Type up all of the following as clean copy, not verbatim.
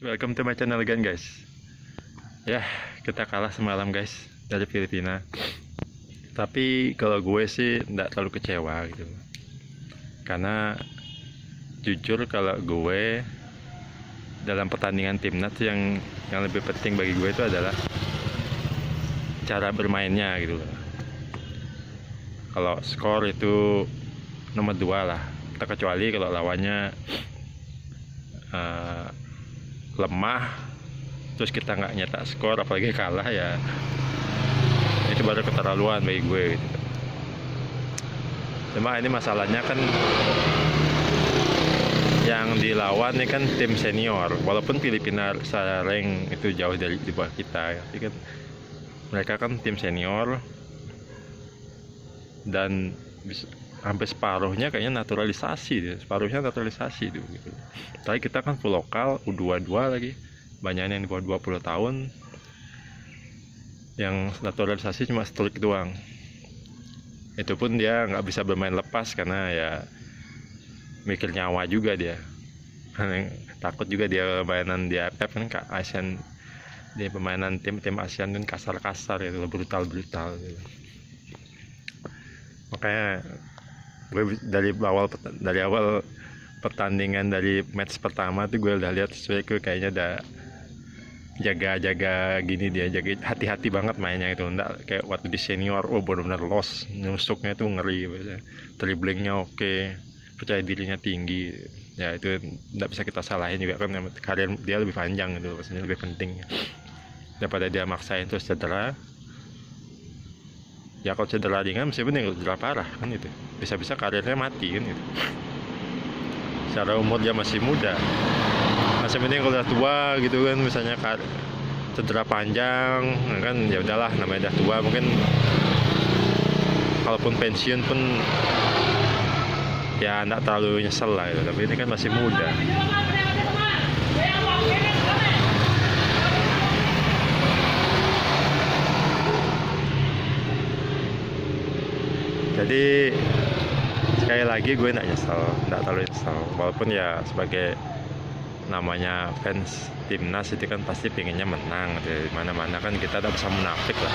Welcome to my channel again guys. Ya, kita kalah semalam guys dari Filipina. Tapi kalau gue sih tidak terlalu kecewa gitu. Karena jujur kalau gue dalam pertandingan timnas yang lebih penting bagi gue itu adalah cara bermainnya gitu loh. Kalau skor itu nomor 2 lah. Terkecuali kalau lawannya lemah terus kita nggak nyetak skor apalagi kalah, ya itu baru keterlaluan bagi gue gitu. Cuma ini masalahnya kan yang dilawan ini kan tim senior, walaupun Filipina secara rank itu jauh dari di bawah kita, tapi kan mereka kan tim senior dan hampir separuhnya kayaknya naturalisasi, separuhnya naturalisasi itu gitu. Tapi kita kan full lokal, U22 lagi, banyak yang di bawah 20 tahun yang naturalisasi cuma strik doang. Itu pun dia nggak bisa bermain lepas karena ya mikir nyawa juga dia. Takut juga dia permainan di AFF kan ASEAN, dia permainan tim ASEAN kan kasar-kasar gitu, brutal-brutal gitu. Makanya gue dari awal pertandingan, dari match pertama tuh gue udah lihat sesuai, kayaknya udah jaga gini, dia jaga hati-hati banget mainnya itu, enggak kayak waktu di senior. Oh benar-benar lost, nusuknya tuh ngeri, dribblingnya oke, percaya dirinya tinggi ya, itu enggak bisa kita salahin juga kan, karir dia lebih panjang itu, maksudnya lebih penting daripada dia maksain terus cedera. Ya kalau cedera ringan meskipun yang cedera parah kan itu bisa-bisa karirnya mati kan gitu. Secara umur dia masih muda, masih penting kalau udah tua gitu kan, misalnya cedera panjang kan ya udahlah, namanya udah tua, mungkin kalaupun pensiun pun ya enggak terlalu nyesel lah gitu. Tapi ini kan masih muda. Jadi sekali lagi gue enggak terlalu nyesel, walaupun ya sebagai namanya fans timnas itu kan pasti pengennya menang, di mana-mana kan kita tak bisa munafik lah,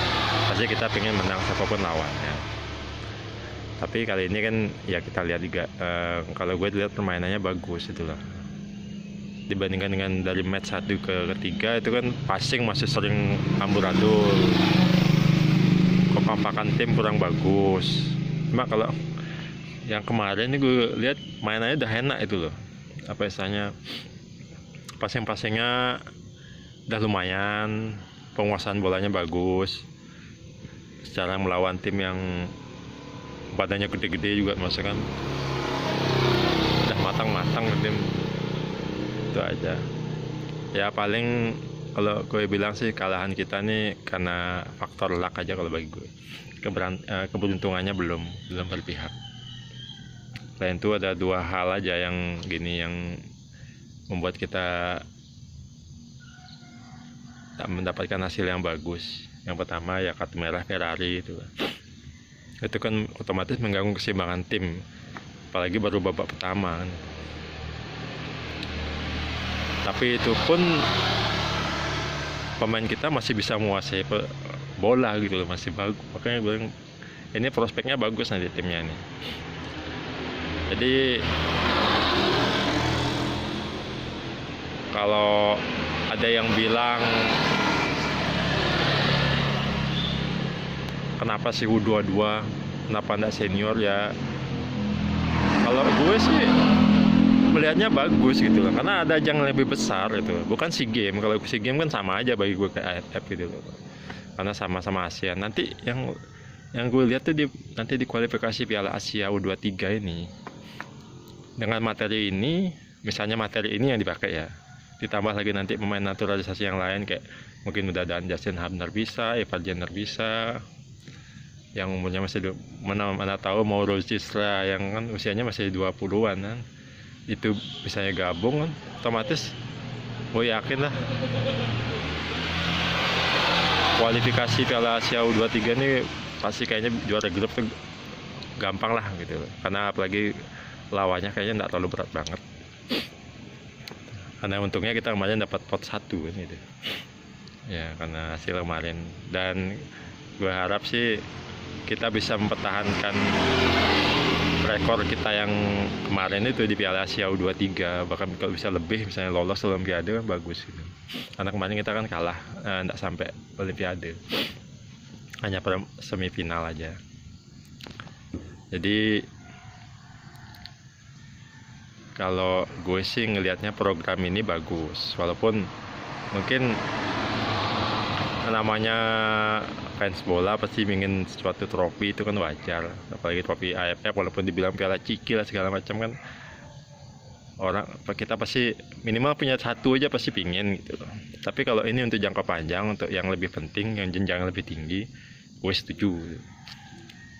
pasti kita pengen menang siapapun lawannya. Tapi kali ini kan ya kita lihat juga, kalau gue lihat permainannya bagus itu lah, dibandingkan dengan dari match 1 ke 3 itu kan passing masih sering amburadul, kekompakan tim kurang bagus. Cuma kalau yang kemarin ini gue lihat mainannya udah enak itu loh, apa istilahnya, passing-passingnya udah lumayan, penguasaan bolanya bagus, secara melawan tim yang badannya gede-gede juga, maksudnya kan udah matang-matang tim itu aja. Ya paling kalau gue bilang sih kalahan kita nih karena faktor luck aja kalau bagi gue, keberuntungannya belum berpihak. Selain itu ada 2 hal aja yang gini yang membuat kita tak mendapatkan hasil yang bagus. Yang pertama ya kartu merah Ferrari itu kan otomatis mengganggu keseimbangan tim, apalagi baru babak pertama kan. Tapi itu pun pemain kita masih bisa menguasai bola gitu loh, masih bagus. Makanya gue ini prospeknya bagus nanti timnya ini. Jadi kalau ada yang bilang kenapa sih U22, kenapa enggak senior, ya kalau gue sih melihatnya bagus gitu loh, karena ada ajang lebih besar itu, bukan SEA Games. Kalau SEA Games kan sama aja bagi gue kayak AFF gitu loh, karena sama-sama ASEAN. Nanti yang gue lihat tuh nanti di kualifikasi Piala Asia U23 ini, dengan materi ini, misalnya materi ini yang dipakai ya, ditambah lagi nanti pemain naturalisasi yang lain, kayak mungkin mudah-mudahan Justin Hubner bisa, Evan Jenner bisa, yang umurnya masih mana tahu mau Rosistra yang kan usianya masih 20-an kan, itu misalnya gabung kan, otomatis gue yakin lah kualifikasi Piala Asia U23 ini pasti kayaknya juara grup tuh gampang lah gitu, karena apalagi lawannya kayaknya nggak terlalu berat banget. Karena untungnya kita kemarin dapat pot 1 kan gitu. Ya karena hasil kemarin, dan gue harap sih kita bisa mempertahankan rekor kita yang kemarin itu di Piala Asia U23, bahkan kalau bisa lebih, misalnya lolos Olimpiade kan bagus gitu. Karena kemarin kita kan kalah, nggak sampai Olimpiade, hanya semifinal aja. Jadi kalau gue sih ngelihatnya program ini bagus, walaupun mungkin namanya fans bola pasti ingin suatu trofi, itu kan wajar, apalagi trofi AFF, walaupun dibilang piala ciki lah segala macam kan, orang kita pasti minimal punya 1 aja pasti pingin gitu loh. Tapi kalau ini untuk jangka panjang, untuk yang lebih penting, yang jenjang lebih tinggi, gue setuju.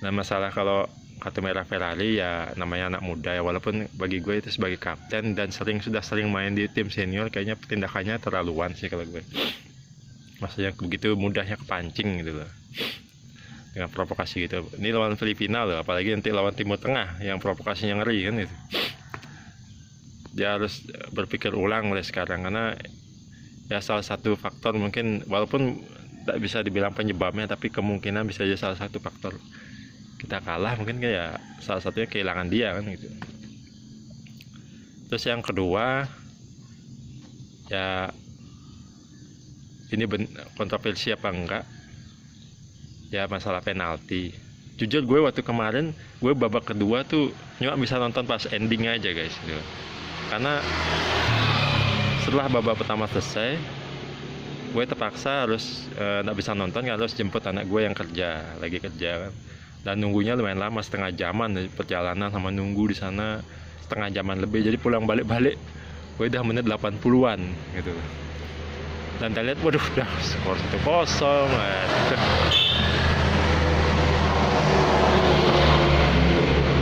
Nah masalah kalau kartu merah Ferrari ya namanya anak muda ya, walaupun bagi gue itu sebagai kapten dan sudah sering main di tim senior, kayaknya tindakannya terlaluan sih kalau gue. Maksudnya begitu mudahnya kepancing gitu loh, dengan provokasi gitu. Ini lawan Filipina loh, apalagi nanti lawan Timur Tengah yang provokasinya ngeri kan gitu. Dia harus berpikir ulang mulai sekarang, karena ya salah satu faktor mungkin, walaupun tidak bisa dibilang penyebabnya, tapi kemungkinan bisa jadi salah satu faktor kita kalah, mungkin kayak salah satunya kehilangan dia kan gitu. Terus yang kedua ya, ini kontroversi apa enggak ya, masalah penalti. Jujur gue waktu kemarin, gue babak kedua tuh cuma bisa nonton pas ending aja guys gitu. Karena setelah babak pertama selesai, gue terpaksa harus nggak bisa nonton, harus jemput anak gue yang lagi kerja kan. Dan nunggunya lumayan lama, setengah jaman dari perjalanan, sama nunggu di sana setengah jaman lebih. Jadi pulang balik gue udah menit 80-an gitu. Dan kita lihat, waduh, udah skor 1-0.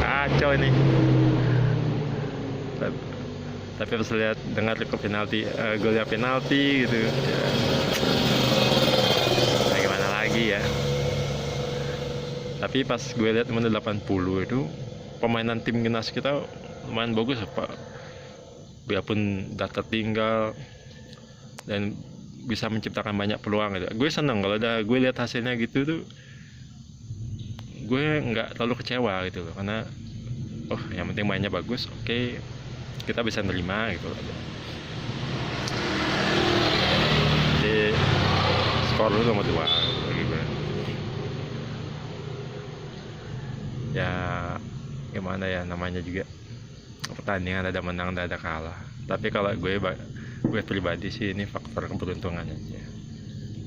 Kacau ini. Tapi pas lihat, dengar ke penalti, golnya penalti gitu ya. Nah, gimana lagi ya. Tapi pas gue lihat menit 80 itu, permainan timnas kita lumayan bagus Pak. Biarpun udah tertinggal dan bisa menciptakan banyak peluang gitu. Gue seneng kalau udah gue lihat hasilnya gitu tuh, gue nggak terlalu kecewa gitu loh, karena oh yang penting mainnya bagus, oke, kita bisa nerima gitu loh. Jadi skor lu nomor 2 gitu. Ya gimana ya, namanya juga pertandingan, ada menang ada kalah. Tapi kalau gue pribadi sih ini faktor keberuntungan aja.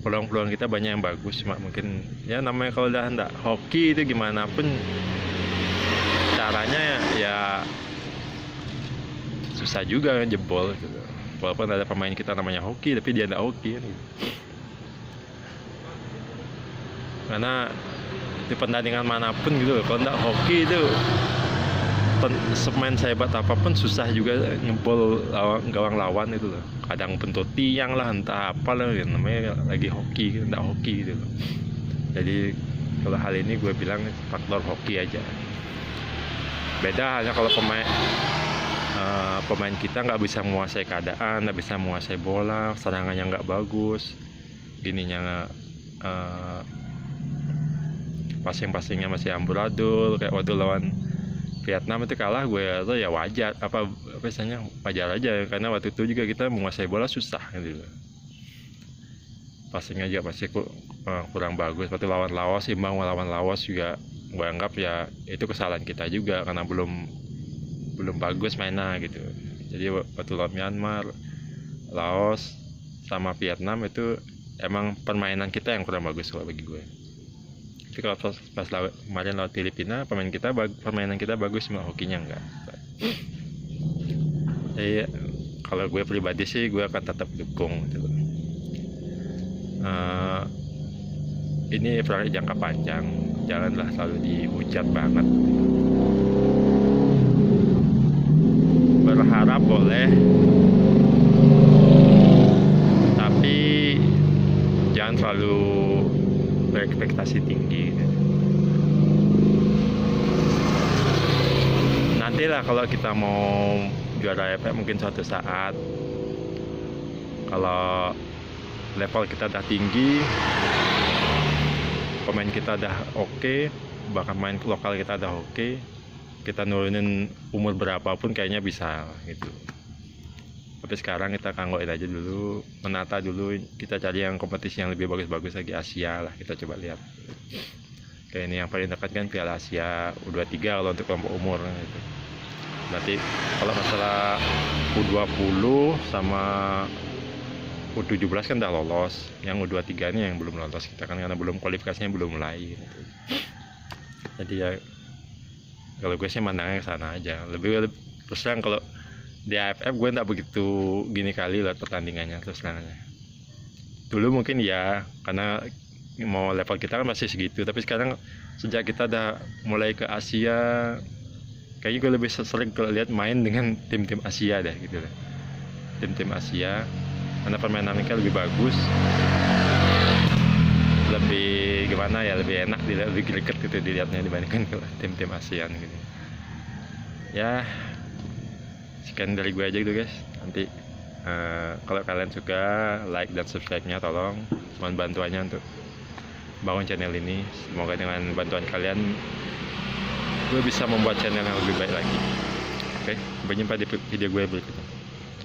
Peluang-peluang kita banyak yang bagus, cuma mungkin ya namanya kalau udah hendak hoki itu gimana pun caranya ya susah juga jebol gitu. Walaupun ada pemain kita namanya hoki, tapi dia enggak hoki kan gitu. Karena di pertandingan manapun gitu, kalau enggak hoki itu semain sehebat apapun susah juga nyebol gawang lawan itu loh. Kadang bentuk tiang lah, entah apa lah, namanya lagi hoki, enggak hoki gitu loh. Jadi kalau hal ini gue bilang faktor hoki aja. Beda halnya kalau pemain kita nggak bisa menguasai keadaan, nggak bisa menguasai bola, serangannya nggak bagus, gininya passing-passingnya masih amburadul, kayak waktu lawan Vietnam itu kalah, gue rasa ya wajar, biasanya wajar aja, karena waktu itu juga kita menguasai bola susah gitu. Passingnya juga masih kurang bagus. Waktu lawan Laos, imbang lawan Laos juga gue anggap ya itu kesalahan kita juga, karena belum bagus mainnya gitu. Jadi waktu lawan Myanmar, Laos sama Vietnam itu emang permainan kita yang kurang bagus kalau bagi gue. Tapi kalau pas kemarin lawan Filipina, permainan kita bagus, cuma hokinya enggak. Jadi kalau gue pribadi sih gue akan tetap dukung gitu. Ini proyek jangka panjang, janganlah selalu dihujat banget. Berharap boleh, tapi jangan terlalu berekspektasi tinggi. Nantilah kalau kita mau juara AFF mungkin suatu saat, Kalau level kita udah tinggi, pemain kita udah oke, bahkan main lokal kita udah oke, kita nurunin umur berapapun kayaknya bisa gitu. Tapi sekarang kita kanggoin aja dulu, menata dulu, kita cari yang kompetisi yang lebih bagus-bagus lagi, Asia lah, kita coba lihat. Kayak ini yang paling dekat kan Piala Asia U23 kalau untuk kelompok umur gitu. Berarti kalau masalah U20 sama U17 kan udah lolos, yang U23 ini yang belum lolos kita kan, karena belum kualifikasinya belum mulai gitu. Jadi ya kalau gue sih mandangnya ke sana aja. Lebih terus terang kalau di AFF gue nggak begitu gini kali lihat pertandingannya terus terang aja. Dulu mungkin ya karena mau level kita kan masih segitu, tapi sekarang sejak kita udah mulai ke Asia, kayaknya gue lebih sering kalau lihat main dengan tim-tim Asia deh gitu deh. Tim-tim Asia karena permainan mereka lebih bagus, lebih gimana ya, lebih enak dilihat, lebih greget gitu dilihatnya dibandingkan tim-tim ASEAN gitu ya. Sekian dari gue aja gitu guys. Nanti kalau kalian suka, like dan subscribe-nya tolong, mohon bantuannya untuk bangun channel ini. Semoga dengan bantuan kalian gue bisa membuat channel yang lebih baik lagi. Oke, sampai jumpa di video gue berikutnya.